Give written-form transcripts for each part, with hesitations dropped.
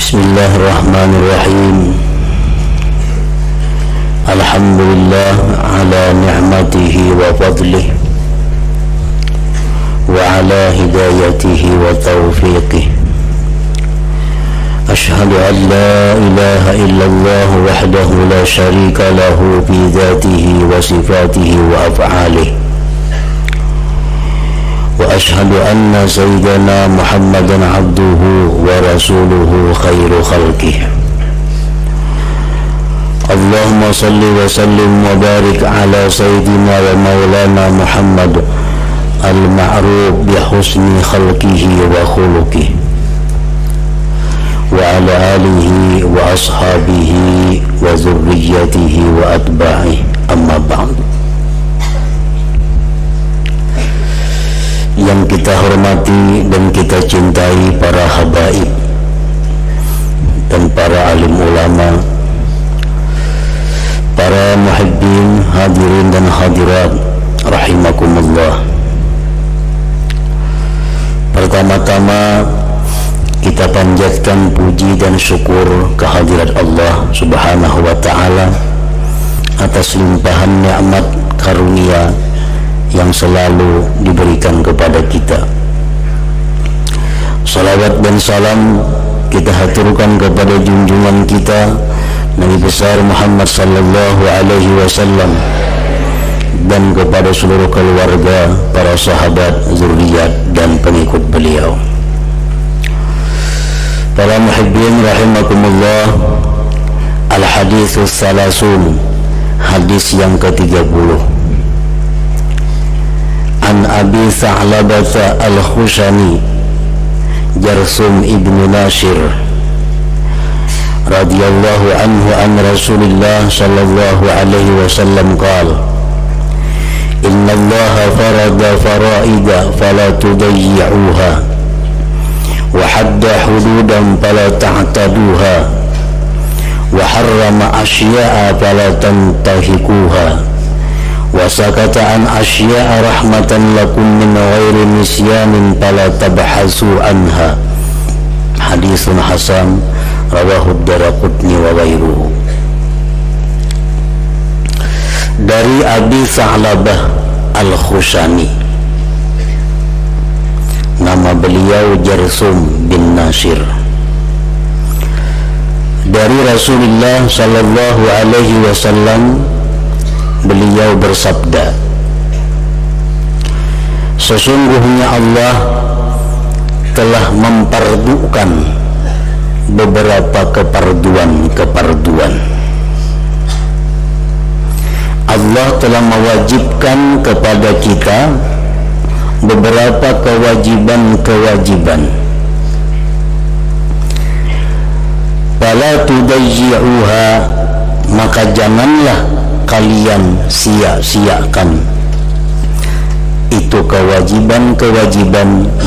Bismillahirrahmanirrahim. Alhamdulillah ala ni'matihi wa fadlihi wa ala hidayatihi wa taufiqihi. Ashhadu an la ilaha illallah wahdahu la syarika lahu fi dhatihi wa sifatihi wa af'alihi. Wa ashhadu anna sayyidana Muhammadan abduhu wa rasuluhu khairu khalqihi. Allahumma salli wa sallim wa barik ala sayyidina wa maulana Muhammad al-ma'ruf bi husni khalqihi wa khuluqihi wa ala alihi wa ashabihi wa zurriyatihi wa atba'ihi, amma ba'd. Yang kita hormati dan kita cintai para habaib dan para alim ulama, para muhibbin, hadirin dan hadirat rahimakumullah. Pertama-tama kita panjatkan puji dan syukur kehadirat Allah Subhanahu wa ta'ala atas limpahan nikmat karunia yang selalu diberikan kepada kita. Salawat dan salam kita haturkan kepada junjungan kita Nabi besar Muhammad sallallahu alaihi wasallam dan kepada seluruh keluarga, para sahabat, zuriat dan pengikut beliau. Para muhibbin rahimakumullah, al-haditsus salasun, hadis yang ke-30. An Abi Tha'labah al-Khushani Jarsum ibn Nashir radhiyallahu anhu an Rasulillah sallallahu alaihi wasallam qala: Inna Allaha farada faraida fala tudayyi'uha wa hadda hududan fala ta'taduha wa harrama asya'a fala tantahikuha wa sakata an asya'a rahmatan lakum min ghairi nisyanin fala tabhasu anha. Haditsun hasan rawahu ad-Daraqutni wa ghairuhu. Dari Abi Tha'labah al-Khushani, nama beliau Jarsum bin Nashir, dari Rasulullah sallallahu alaihi wasallam, beliau bersabda, sesungguhnya Allah telah mempardukan beberapa keparduan. Allah telah mewajibkan kepada kita beberapa kewajiban. Fala tudayyi'uha, maka janganlah kalian sia-siakan itu kewajiban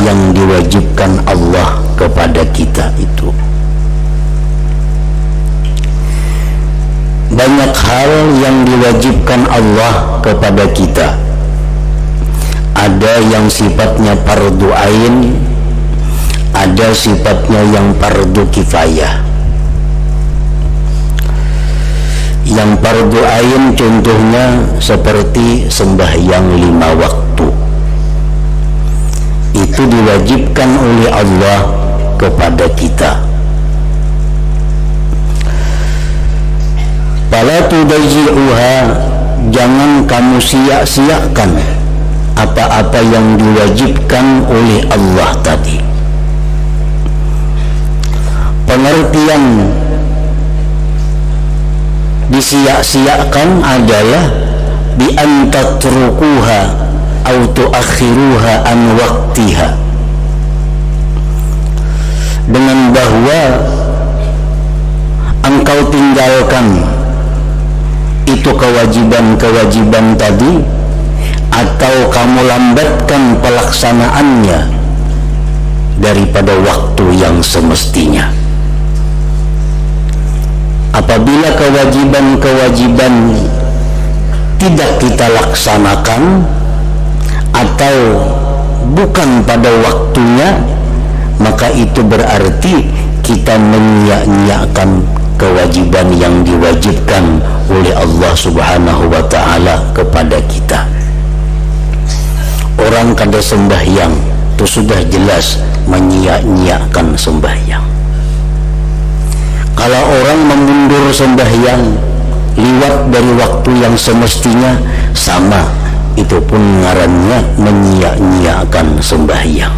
yang diwajibkan Allah kepada kita itu. Banyak hal yang diwajibkan Allah kepada kita. Ada yang sifatnya fardu ain, ada sifatnya yang fardu kifayah. Yang fardu ain contohnya seperti sembahyang 5 waktu. Itu diwajibkan oleh Allah kepada kita. Fala tudayyi'uha, jangan kamu sia-siakan apa-apa yang diwajibkan oleh Allah tadi. Pengertian disia-siakan adalah bi an tatrukuha aw tuakhiruha an waqtiha, dengan bahwa engkau tinggalkan itu kewajiban tadi, atau kamu lambatkan pelaksanaannya daripada waktu yang semestinya. Apabila kewajiban tidak kita laksanakan atau bukan pada waktunya, maka itu berarti kita menyia-nyiakan kewajiban yang diwajibkan oleh Allah Subhanahu wa ta'ala kepada kita. Orang kada sembahyang itu sudah jelas menyia-nyiakan sembahyang. Kalau orang memundur sembahyang liwat dari waktu yang semestinya, sama, itu pun ngarannya menyia-nyiakan sembahyang.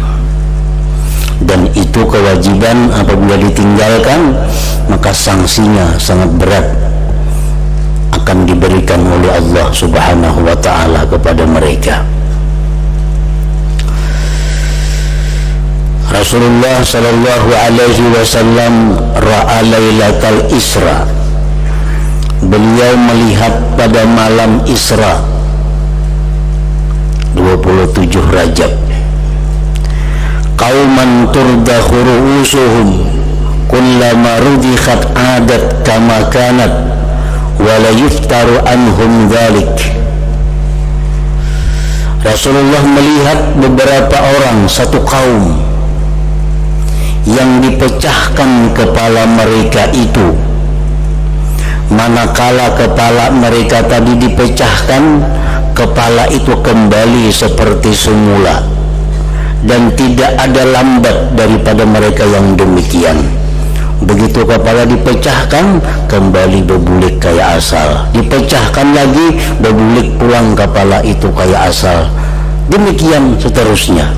Dan itu kewajiban apabila ditinggalkan, maka sanksinya sangat berat akan diberikan oleh Allah Subhanahu wa ta'ala kepada mereka. Rasulullah sallallahu alaihi wasallam ra'a lailatal Isra. Beliau melihat pada malam Isra 27 Rajab, qauman turdakhu ru'usuhum kullama rudikhat adat kama kanat wa la yuftaru anhum dhalik. Rasulullah melihat beberapa orang, satu kaum yang dipecahkan kepala mereka itu. Manakala kepala mereka tadi dipecahkan, kepala itu kembali seperti semula dan tidak ada lambat daripada mereka yang demikian. Begitu kepala dipecahkan, kembali berbulik kayak asal, dipecahkan lagi, berbulik pulang kepala itu kayak asal, demikian seterusnya.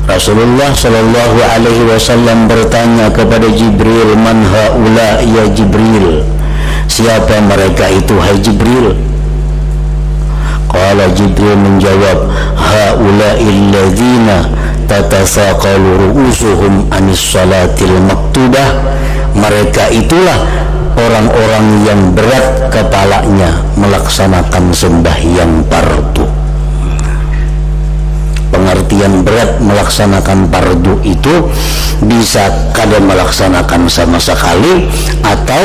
Rasulullah sallallahu alaihi wasallam bertanya kepada Jibril, "Man haula ya Jibril?" Siapa mereka itu hai Jibril? Qala Jibril menjawab, "Haula illadzina tatasaqalu ru'usuhum anis salatil maktubah." Mereka itulah orang-orang yang berat kepalanya melaksanakan sembahyang fardu. Pengertian berat melaksanakan fardu itu bisa kada melaksanakan sama sekali, atau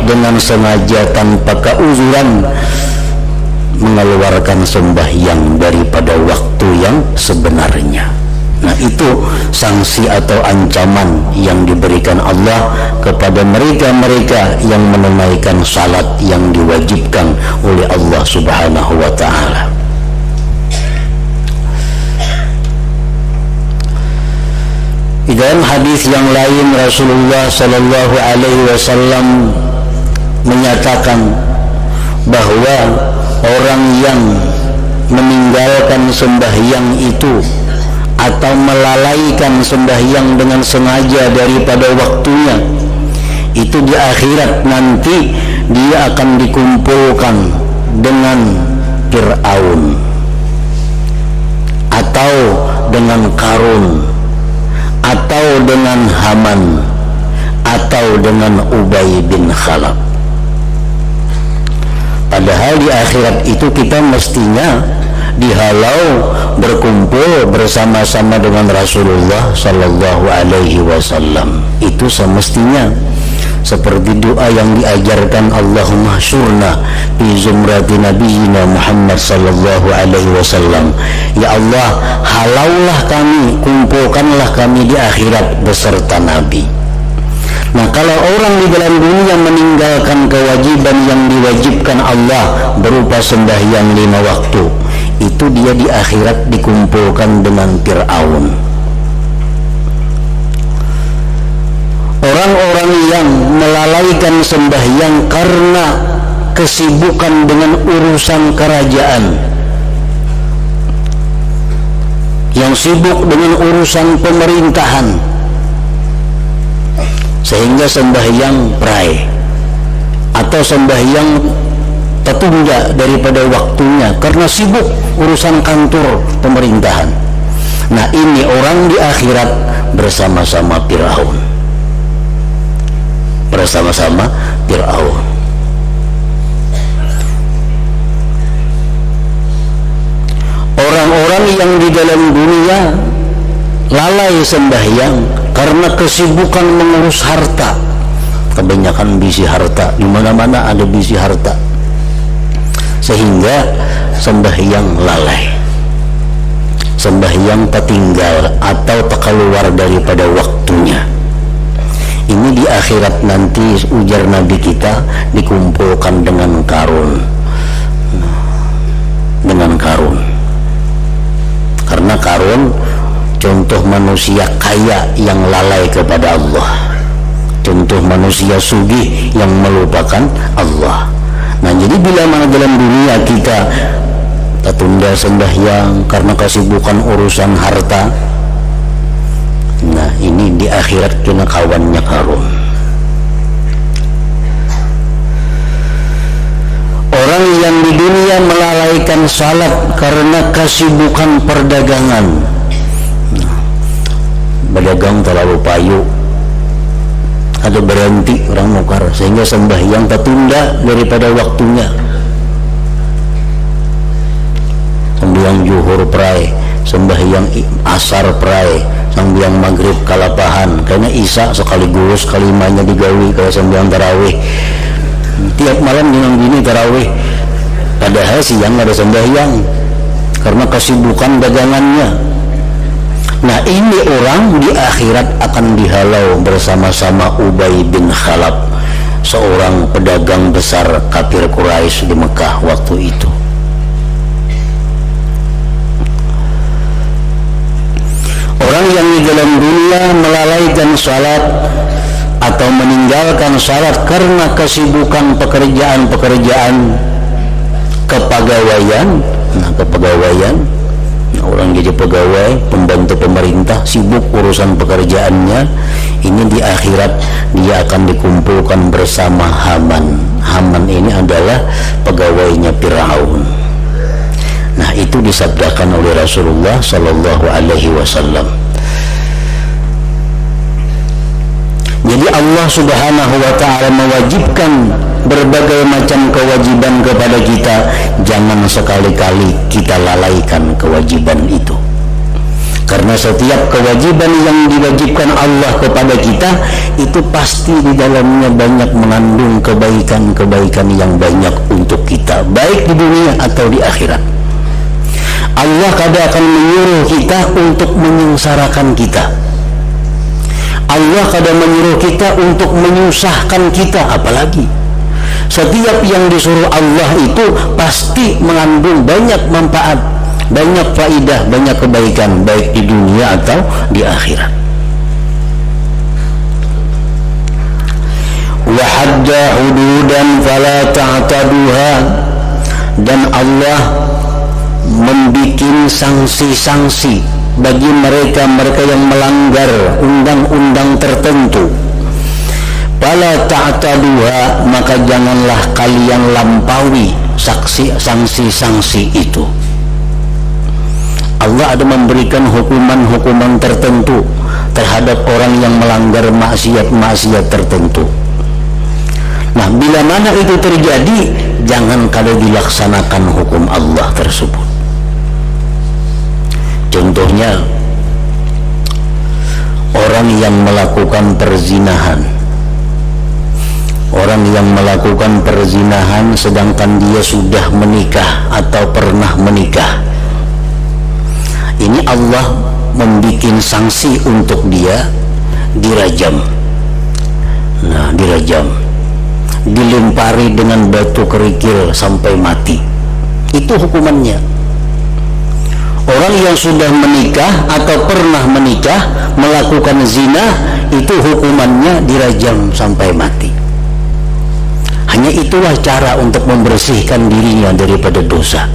dengan sengaja tanpa keuzuran mengeluarkan sembahyang daripada waktu yang sebenarnya. Nah, itu sanksi atau ancaman yang diberikan Allah kepada mereka-mereka yang menunaikan salat yang diwajibkan oleh Allah Subhanahu wa ta'ala. Di dalam hadis yang lain, Rasulullah sallallahu alaihi wasallam menyatakan bahwa orang yang meninggalkan sembahyang itu atau melalaikan sembahyang dengan sengaja daripada waktunya, itu di akhirat nanti dia akan dikumpulkan dengan Fir'aun atau dengan Qarun atau dengan Haman atau dengan Ubay bin Khalaf. Padahal di akhirat itu kita mestinya dihalau berkumpul bersama-sama dengan Rasulullah sallallahu alaihi wasallam. Itu semestinya seperti doa yang diajarkan, Allahumma syurna fi zumrati nabiyina Muhammad sallallahu alaihi wasallam. Ya Allah, halaulah kami, kumpulkanlah kami di akhirat beserta Nabi. Nah, kalau orang di dalam dunia meninggalkan kewajiban yang diwajibkan Allah berupa sembahyang 5 waktu, itu dia di akhirat dikumpulkan dengan Fir'aun. Orang-orang yang melalaikan sembahyang karena kesibukan dengan urusan kerajaan, yang sibuk dengan urusan pemerintahan, sehingga sembahyang prai atau sembahyang tertunda daripada waktunya karena sibuk urusan kantor pemerintahan. Nah, ini orang di akhirat bersama-sama Fir'aun. Bersama-sama Fir'aun. Orang-orang yang di dalam dunia lalai sembahyang karena kesibukan mengurus harta. Kebanyakan bisi harta, di mana-mana ada bisi harta, sehingga sembahyang lalai. sembahyang tertinggal atau terkeluar daripada waktunya. Ini di akhirat nanti, ujar Nabi kita, dikumpulkan dengan karun. Dengan karun. Karena karun contoh manusia kaya yang lalai kepada Allah, contoh manusia sugih yang melupakan Allah. Nah, jadi bila mana dalam dunia kita tertunda sembahyang karena kesibukan urusan harta, nah ini di akhirat kena kawannya karun. Orang yang di dunia melalaikan salat karena kesibukan perdagangan, berdagang terlalu payu, ada berhenti orang mukar sehingga sembahyang tertunda daripada waktunya. Sembahyang zuhur prai, sembahyang asar prai, sembahyang maghrib kalapahan, karena isya sekaligus kalimanya digawi kayak sembahyang tarawih. Tiap malam dengan gini tarawih, padahal siang ada sembahyang karena kesibukan dagangannya. Nah, ini orang di akhirat akan dihalau bersama-sama Ubay bin Khalaf, seorang pedagang besar kafir Quraisy di Mekah waktu itu. Orang yang di dalam dunia melalaikan salat atau meninggalkan salat karena kesibukan pekerjaan-pekerjaan kepegawaian. Nah, kepegawaian, orang jadi pegawai, pembantu pemerintah, sibuk urusan pekerjaannya, ini di akhirat dia akan dikumpulkan bersama Haman. Haman ini adalah pegawainya Firaun. Nah, itu disabdakan oleh Rasulullah Sallallahu Alaihi Wasallam. Jadi Allah Subhanahu wa Ta'ala mewajibkan berbagai macam kewajiban kepada kita. Jangan sekali-kali kita lalaikan kewajiban itu, karena setiap kewajiban yang diwajibkan Allah kepada kita itu pasti di dalamnya banyak mengandung kebaikan-kebaikan yang banyak untuk kita, baik di dunia atau di akhirat. Allah kadang akan menyuruh kita untuk menyengsarakan kita. Allah kadang menyuruh kita untuk menyusahkan kita. Apalagi setiap yang disuruh Allah itu pasti mengandung banyak manfaat, banyak faidah, banyak kebaikan, baik di dunia atau di akhirat. Wa hadda hududan fala ta'taduha, dan Allah membikin sanksi-sanksi bagi mereka yang melanggar undang-undang tertentu. Fala ta'taduha, maka janganlah kalian lampaui sanksi-sanksi itu. Allah ada memberikan hukuman-hukuman tertentu terhadap orang yang melanggar maksiat-maksiat tertentu. Nah, bila mana itu terjadi, jangan kalau dilaksanakan hukum Allah tersebut. Contohnya, orang yang melakukan perzinahan. Orang yang melakukan perzinahan sedangkan dia sudah menikah atau pernah menikah. Ini Allah membikin sanksi untuk dia, dirajam. Nah, dirajam, dilempari dengan batu kerikil sampai mati. Itu hukumannya. Orang yang sudah menikah atau pernah menikah melakukan zina, itu hukumannya dirajam sampai mati. Hanya itulah cara untuk membersihkan dirinya daripada dosa.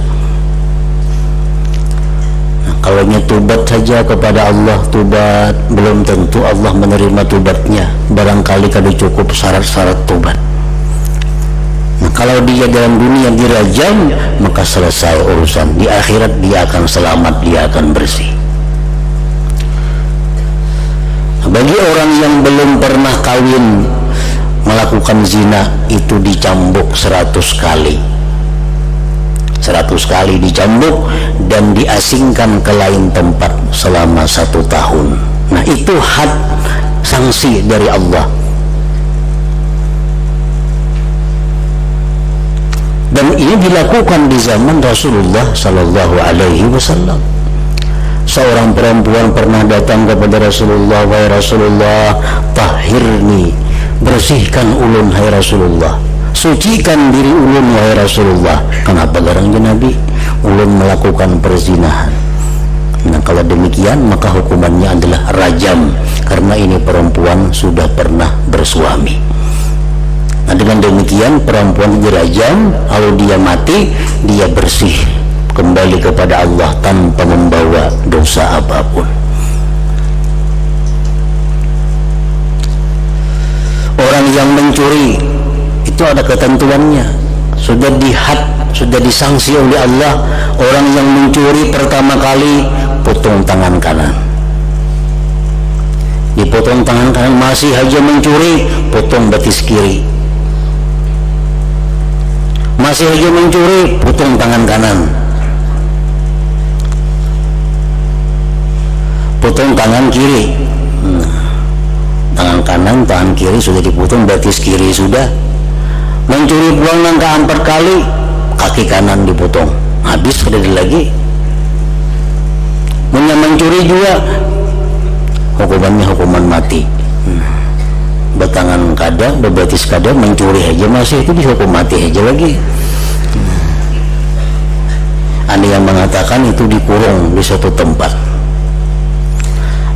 Nah, kalau tobat saja kepada Allah, tobat, belum tentu Allah menerima tobatnya. Barangkali kada cukup syarat-syarat tobat. Nah, kalau dia dalam dunia dirajam, maka selesai urusan. Di akhirat dia akan selamat, dia akan bersih. Nah, bagi orang yang belum pernah kawin, melakukan zina, itu dicambuk 100 kali. 100 kali dicambuk dan diasingkan ke lain tempat selama 1 tahun. Nah, itu had sanksi dari Allah. Dan ini dilakukan di zaman Rasulullah Sallallahu Alaihi Wasallam. Seorang perempuan pernah datang kepada Rasulullah, "Wahai Rasulullah, tahhirni, bersihkan ulun hai Rasulullah, sucikan diri ulun wahai Rasulullah." Kenapa garangnya Nabi? Ulun melakukan perzinahan. Nah, kalau demikian maka hukumannya adalah rajam, karena ini perempuan sudah pernah bersuami. Nah, dengan demikian perempuan dirajam, kalau dia mati dia bersih kembali kepada Allah tanpa membawa dosa apapun. Orang yang mencuri itu ada ketentuannya, sudah dihad, sudah disangsi oleh Allah. Orang yang mencuri pertama kali potong tangan kanan, dipotong tangan kanan. Masih aja mencuri, potong betis kiri. Masih aja mencuri, potong tangan kanan, potong tangan kiri. Tangan kanan, tangan kiri sudah dipotong, betis kiri sudah. Mencuri pulang nangka 4 kali, kaki kanan dipotong, habis sudah lagi. Mencuri juga hukumannya hukuman mati. Bertangan kada, berbetis kada, mencuri aja masih itu dihukum mati aja lagi. Ada yang mengatakan itu dikurung di suatu tempat.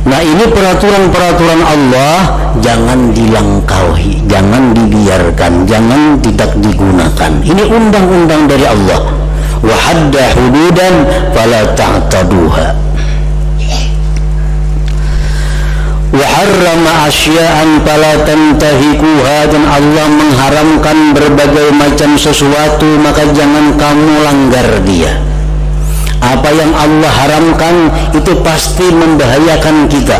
Nah, ini peraturan-peraturan Allah jangan dilangkaui, jangan dibiarkan, jangan tidak digunakan. Ini undang-undang dari Allah. Wa hadda hududan fala ta'taduha. Wa harrama asya'an fala tantahikuha. Dan Allah mengharamkan berbagai macam sesuatu, maka jangan kamu langgar dia. Apa yang Allah haramkan itu pasti membahayakan kita.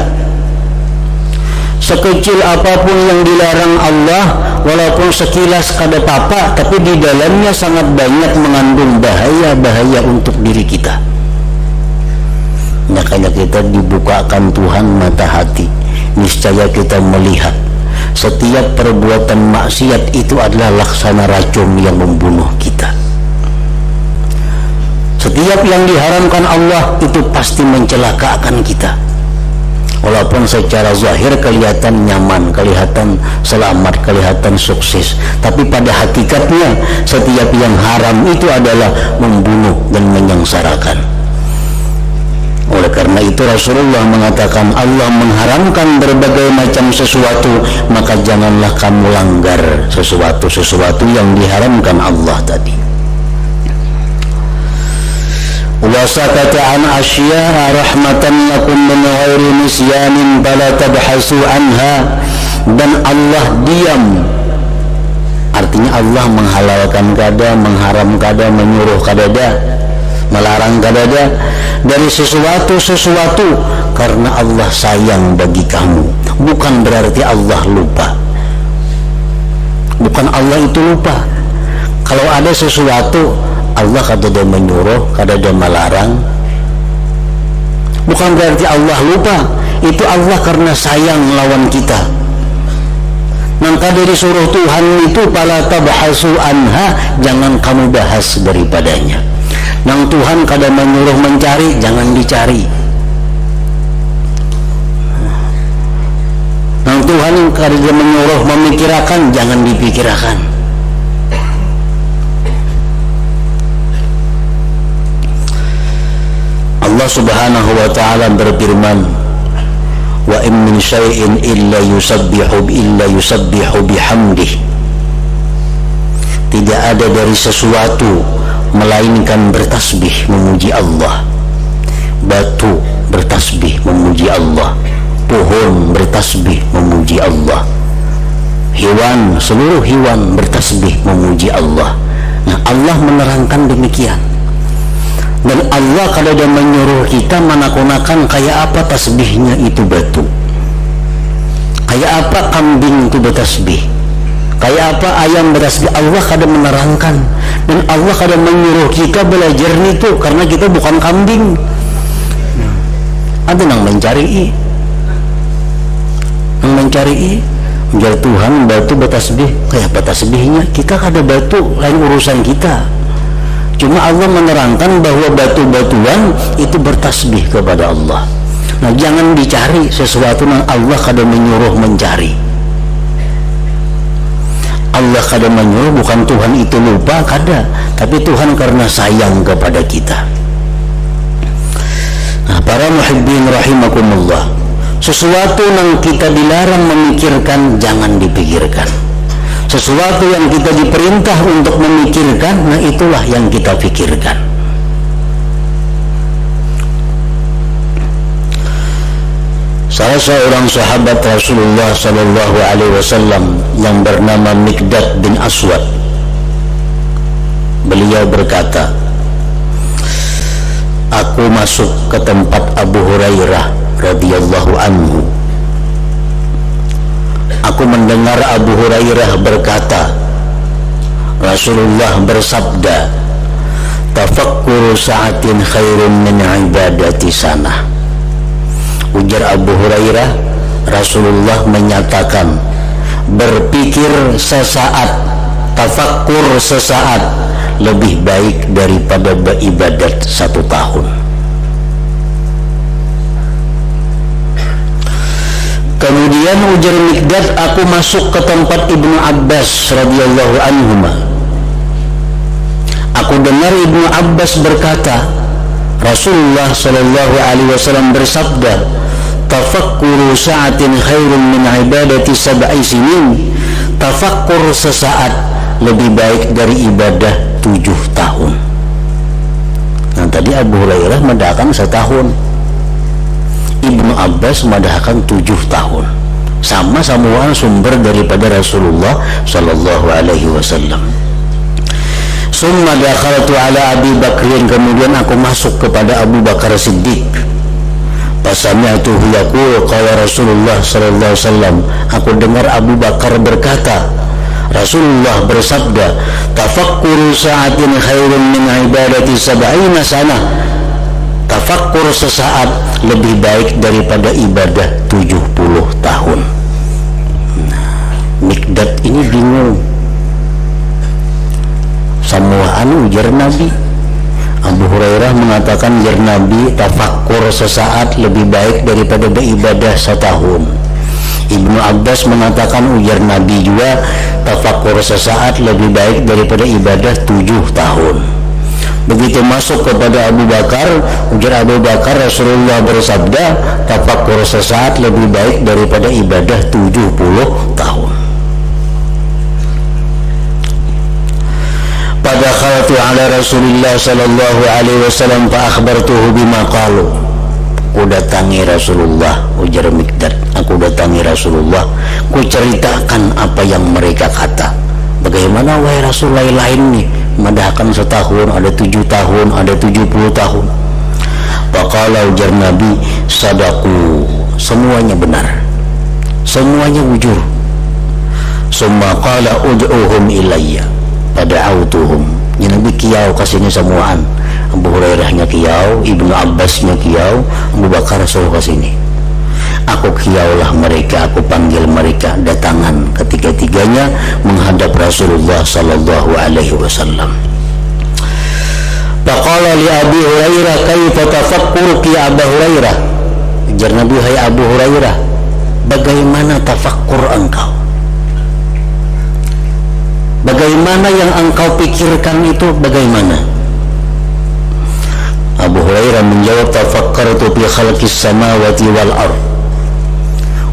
Sekecil apapun yang dilarang Allah, walaupun sekilas kada apa-apa, tapi di dalamnya sangat banyak mengandung bahaya-bahaya untuk diri kita. Makanya kita dibukakan Tuhan mata hati, niscaya kita melihat setiap perbuatan maksiat itu adalah laksana racun yang membunuh kita. Setiap yang diharamkan Allah itu pasti mencelakakan kita. Walaupun secara zahir kelihatan nyaman, kelihatan selamat, kelihatan sukses, tapi pada hakikatnya setiap yang haram itu adalah membunuh dan menyengsarakan. Oleh karena itu Rasulullah mengatakan, Allah mengharamkan berbagai macam sesuatu, maka janganlah kamu langgar sesuatu yang diharamkan Allah tadi. Wa sakata an asya'a rahmatan lakum min ghairi nisyanin fala tabhasu anha. Dan Allah diam, artinya Allah menghalalkan kada, mengharam kada, menyuruh kadada, melarang kadada dari sesuatu karena Allah sayang bagi kamu. Bukan berarti Allah lupa, bukan Allah itu lupa. Kalau ada sesuatu Allah kadada menyuruh, kadada melarang, bukan berarti Allah lupa. Itu Allah karena sayang melawan kita. Maka dari suruh Tuhan itu fala tabhasu anha, jangan kamu bahas daripadanya. Nang Tuhan kada menyuruh mencari, jangan dicari. Nang Tuhan kada menyuruh memikirkan, jangan dipikirkan. Allah Subhanahu wa ta'ala berfirman, wa in min syai'in illa yusabbihu bihamdih. Tidak ada dari sesuatu melainkan bertasbih memuji Allah. Batu bertasbih memuji Allah, pohon bertasbih memuji Allah, hewan, seluruh hewan bertasbih memuji Allah. Nah, Allah menerangkan demikian. Dan Allah kalau dia menyuruh kita menakunakan kayak apa tasbihnya itu batu, kayak apa kambing itu bertasbih, kayak apa ayam bertasbih. Allah kadang menerangkan, dan Allah kadang menyuruh kita belajar itu karena kita bukan kambing. Ada yang mencari menjadi Tuhan batu bertasbih, kayak apa tasbihnya? Kita kada batu, lain urusan kita. Cuma Allah menerangkan bahwa batu-batuan itu bertasbih kepada Allah. Nah, jangan dicari sesuatu yang Allah kadang menyuruh mencari. Allah kadang menyuruh, bukan Tuhan itu lupa kada, tapi Tuhan karena sayang kepada kita. Nah, para muhibbin rahimakumullah, sesuatu yang kita dilarang memikirkan jangan dipikirkan. Sesuatu yang kita diperintah untuk memikirkan, nah itulah yang kita pikirkan. Salah seorang sahabat Rasulullah Sallallahu Alaihi Wasallam yang bernama Miqdad bin Aswad, beliau berkata, aku masuk ke tempat Abu Hurairah radhiyallahu anhu. Aku mendengar Abu Hurairah berkata, Rasulullah bersabda, tafakkuru sa'atin khairun min ibadati sanah. Ujar Abu Hurairah, Rasulullah menyatakan, berpikir sesaat, tafakkur sesaat lebih baik daripada beribadat 1 tahun. Kemudian ujar Miqdad, aku masuk ke tempat Ibnu Abbas radhiyallahu anhuma. Aku dengar Ibnu Abbas berkata, Rasulullah sallallahu alaihi wasallam bersabda, tafakkuru sa'atin khairun min ibadati 7 sinin. Tafakkur sesaat lebih baik dari ibadah 7 tahun. Nah, tadi Abu Hurairah mendahkan 1 tahun, Ibnu Abbas madahkan 7 tahun. Sama-sama sumber daripada Rasulullah sallallahu alaihi wasallam. Summa dakhaltu ala Abi Bakrin, kemudian aku masuk kepada Abu Bakar Siddiq. Fasami'tuhu yaqul qala Rasulullah sallallahu alaihi wasallam, aku dengar Abu Bakar berkata, Rasulullah bersabda, tafakkuru sa'atin khairun min ibadati 70 sanah. Tafakkur sesaat lebih baik daripada ibadah 70 tahun. Nah, Miqdad ini bingung. Samuaan ujar Nabi. Abu Hurairah mengatakan ujar Nabi, tafakkur sesaat lebih baik daripada beribadah 1 tahun. Ibnu Abbas mengatakan ujar Nabi juga, tafakkur sesaat lebih baik daripada ibadah 7 tahun. Begitu masuk kepada Abu Bakar, ujar Abu Bakar, Rasulullah bersabda, tafakkur sesaat lebih baik daripada ibadah 70 tahun. Pada khalatu ala Rasulullah sallallahu alaihi wasallam fa akhbartuhu bima qalu. Aku datangi Rasulullah, ujar Miqdad, aku datangi Rasulullah, ku ceritakan apa yang mereka kata. Bagaimana wahai Rasul, lain nih, madahkan 1 tahun, ada 7 tahun, ada 70 tahun. Faqala, ujar Nabi, sadaku, semuanya benar, semuanya jujur. Summa qala ud'uhum ilayya, pada'autuhum. Ya Nabi kiyau kasihnya semuaan. Abu Hurairahnya kiyau, Ibnu Abbasnya kiyau, Abu Bakar suruh kasini. Aku kiyaulah mereka, aku panggil mereka, datangan ketiga-tiganya menghadap Rasulullah sallallahu alaihi wasallam. Faqala li Abi Hurairah, kaifa tafakkuruki ya Abu Hurairah? Ujar Nabi, hai Abu Hurairah, bagaimana tafakkur engkau? Bagaimana yang engkau pikirkan itu bagaimana? Abu Hurairah menjawab, tafakkartu fi khalqis samawati wal ardh.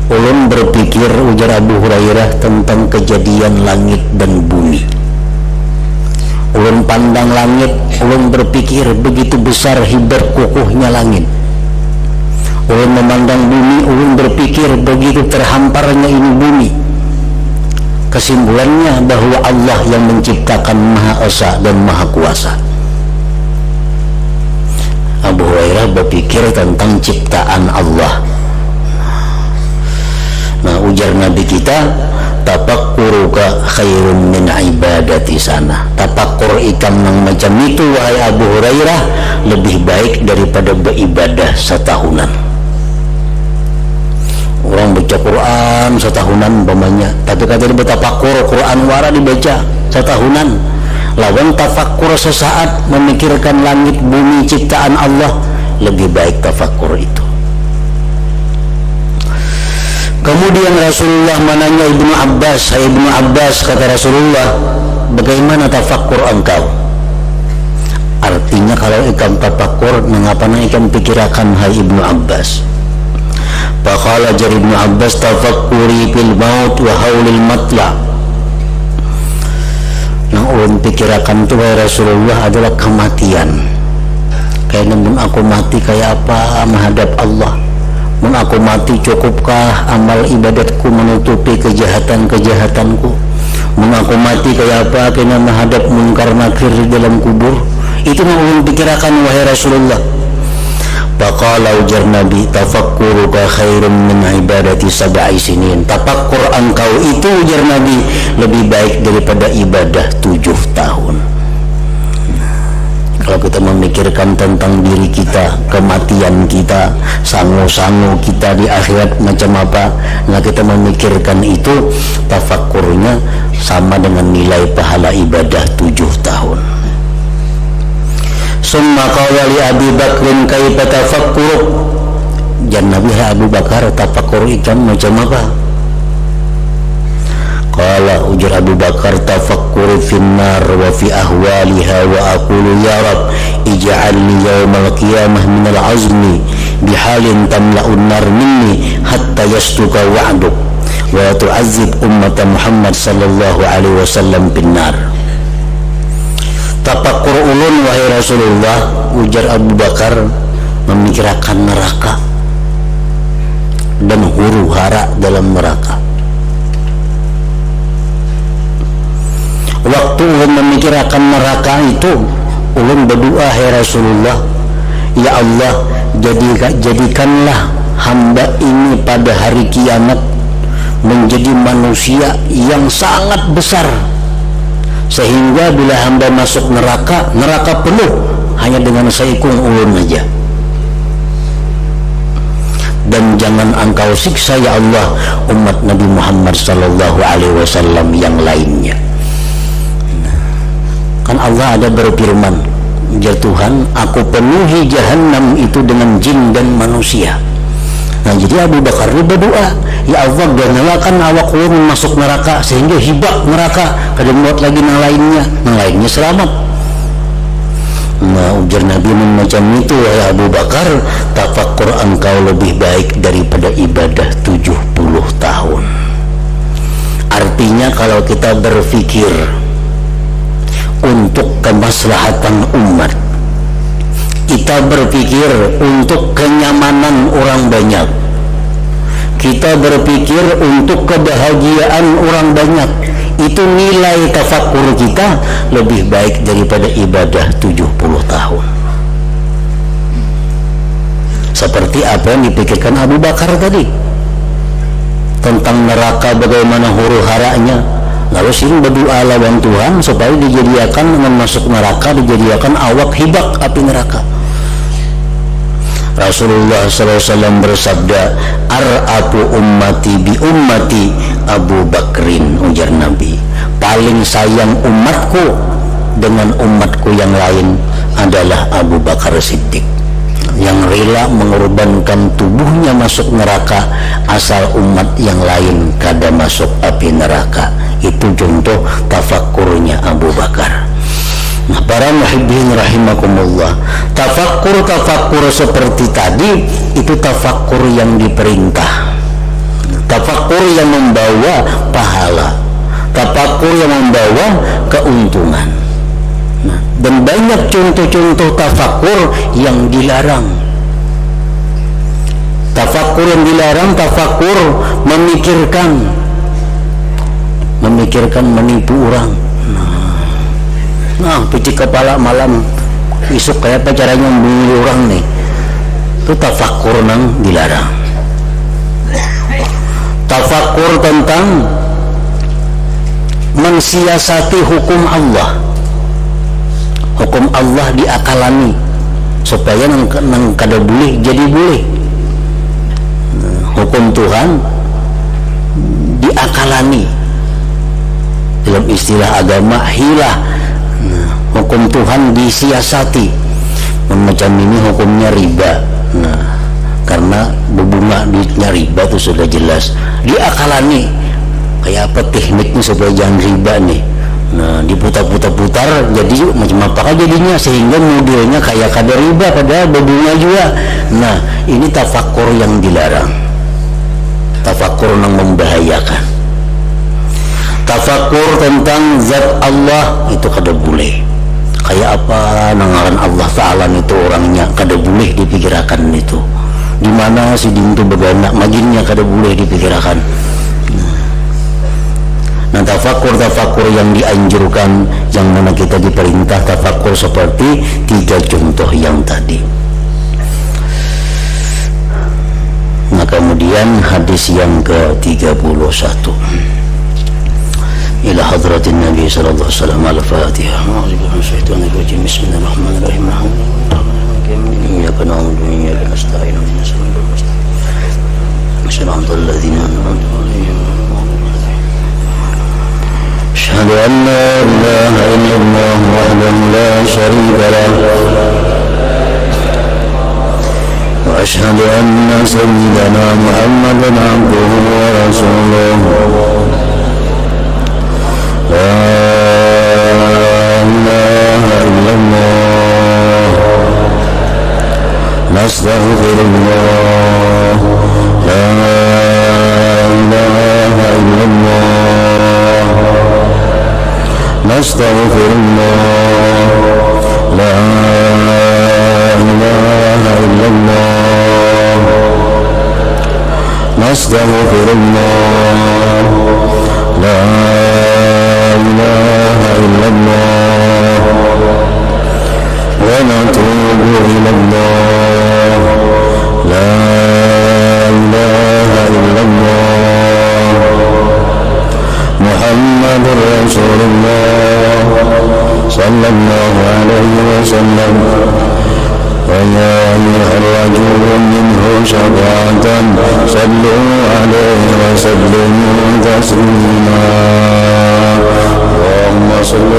Ulun berpikir, ujar Abu Hurairah, tentang kejadian langit dan bumi. Ulun pandang langit, ulun berpikir begitu besar hebat kukuhnya langit. Ulun memandang bumi, ulun berpikir begitu terhamparnya ini bumi. Kesimpulannya bahwa Allah yang menciptakan Maha Esa dan Maha Kuasa. Abu Hurairah berpikir tentang ciptaan Allah. Nah, ujar Nabi kita, tafakkuruka khairun min ibadati sana. Tafakkur ikan yang macam itu wahai Abu Hurairah lebih baik daripada beribadah 1 tahunan. Orang baca Quran 1 tahunan umpamanya, tapi kata dia bertafakkur Quran wara dibaca 1 tahunan. Lawan tafakkur sesaat memikirkan langit bumi ciptaan Allah, lebih baik tafakkur itu. Kemudian Rasulullah menanya Ibnu Abbas, "Hai Ibnu Abbas," kata Rasulullah, "bagaimana tafakkur engkau?" Artinya kalau ikan tafakkur, mengapa ikan pikirakan, hai Ibnu Abbas? Faqala jar Ibnu Abbas, "tafakkuri fil maut wa haulil matla." Nah, ulun pikirakan itu wahai Rasulullah adalah kematian. Kayak mun aku mati kayak apa menghadap Allah? Mun aku mati cukupkah amal ibadatku menutupi kejahatan-kejahatanku? Mun aku mati kayak apa kena menghadap munkar nakir di dalam kubur? Itu yang ulun pikirkan wahai Rasulullah. Faqala ujar Nabi, "tafakkuruka khairun min ibadati sab'i sinin." Tafakkur engkau itu ujar Nabi lebih baik daripada ibadah 7 tahun. Kalau kita memikirkan tentang diri kita, kematian kita, sangu-sangu kita di akhirat macam apa, nah kita memikirkan itu, tafakkurnya sama dengan nilai pahala ibadah 7 tahun. Summa qala li Abi Bakrin kaifa tafakkuruk. Jan Nabi Abu Bakar, tafakkur ikan macam apa? Qala ujar Abu Bakar, tafakkuru finnar wa fi ahwaliha wa aqulu ya Rab ij'alni yawmal qiyamah minal azmi bihalin tamla'un nar minni hatta yastuka wa'duk wa tu'azzib ummata Muhammad sallallahu alaihi wasallam binnar. Tafakkur ulun wahai Rasulullah, ujar Abu Bakar, memikirkan neraka dan huru hara dalam neraka. Waktu ulun memikirkan neraka itu, ulun berdoa, hai Rasulullah, ya Allah, jadikanlah hamba ini pada hari kiamat menjadi manusia yang sangat besar, sehingga bila hamba masuk neraka, neraka penuh hanya dengan seikung ulun aja. Dan jangan engkau siksa ya Allah umat Nabi Muhammad sallallahu alaihi wasallam yang lainnya. Kan Allah ada berfirman, ya Tuhan, aku penuhi jahanam itu dengan jin dan manusia. Nah, jadi Abu Bakar berdoa, ya Allah, nyalakan awak ulun masuk neraka sehingga hibak neraka, kada muat lagi yang lainnya selamat. Nah, ujar Nabi macam itu, ya Abu Bakar, tafakkur engkau lebih baik daripada ibadah 70 tahun. Artinya kalau kita berpikir untuk kemaslahatan umat, kita berpikir untuk kenyamanan orang banyak, kita berpikir untuk kebahagiaan orang banyak, itu nilai tafakkur kita lebih baik daripada ibadah 70 tahun. Seperti apa yang dipikirkan Abu Bakar tadi tentang neraka, bagaimana huru haranya. Lalu sering berdoa lawan Tuhan supaya dijadikan dengan masuk neraka, dijadikan awak hibak api neraka. Rasulullah SAW bersabda, "Ar'afu ummati bi ummati Abu Bakrin," ujar Nabi, paling sayang umatku dengan umatku yang lain adalah Abu Bakar Siddiq, yang rela mengorbankan tubuhnya masuk neraka asal umat yang lain kada masuk api neraka. Itu contoh tafakkurnya Abu Bakar. Nah, para muhibbin rahimakumullah, tafakkur seperti tadi itu tafakkur yang diperintah, tafakkur yang membawa pahala, tafakkur yang membawa keuntungan. Nah, dan banyak contoh-contoh tafakkur yang dilarang. Tafakkur yang dilarang, tafakkur memikirkan menipu orang. Nah, pici kepala malam isuk kayak apa caranya membunuh orang nih, itu tafakkur nang dilarang. Tafakkur tentang mensiasati hukum Allah, hukum Allah diakalani supaya nang kada boleh jadi boleh. Hukum Tuhan diakalani, dalam istilah agama hilah. hukum Tuhan disiasati. Macam ini hukumnya riba. Nah, karena berbunga duitnya riba itu sudah jelas. Diakalani kayak apa tekniknya supaya jangan riba nih. Nah, diputar-putar jadi macam apa jadinya, sehingga modelnya kayak kada riba padahal berbunga juga. Nah, ini tafakur yang dilarang, tafakur yang membahayakan. Tafakur tentang zat Allah itu kada boleh. Kayak apa nangaran Allah Ta'ala itu orangnya kada boleh dipikirkan itu. Di mana si dintu begana majinnya kada boleh dipikirkan. Nah, tafakur yang dianjurkan, yang mana kita diperintah tafakur seperti 3 contoh yang tadi. Nah, kemudian hadis yang ke-31 ila hadratin Nabi sallallahu alaihi wasallam al-Fatihah. Bismillahirrahmanirrahim. Iyyaka na'budu wa iyyaka nasta'in. Shiratal ladzina an'amta 'alaihim. Asyhadu an la ilaha illallah wahdahu la syarika lahu wa asyhadu anna sayyidana Muhammadan 'abduhu wa rasuluhu. La ilaha illallah nastaghfirullah. La ilaha illallah nastaghfirullah. La ilaha illallah nastaghfirullah. La ilaha illallah wa natubu ilallah. La ilaha illallah Muhammadur Rasulullah sallallahu alaihi wasallam. Wa ya ayyuhal rajulu minhu syafa'atan sallu alaihi wa sallimu taslima. Allahumma salli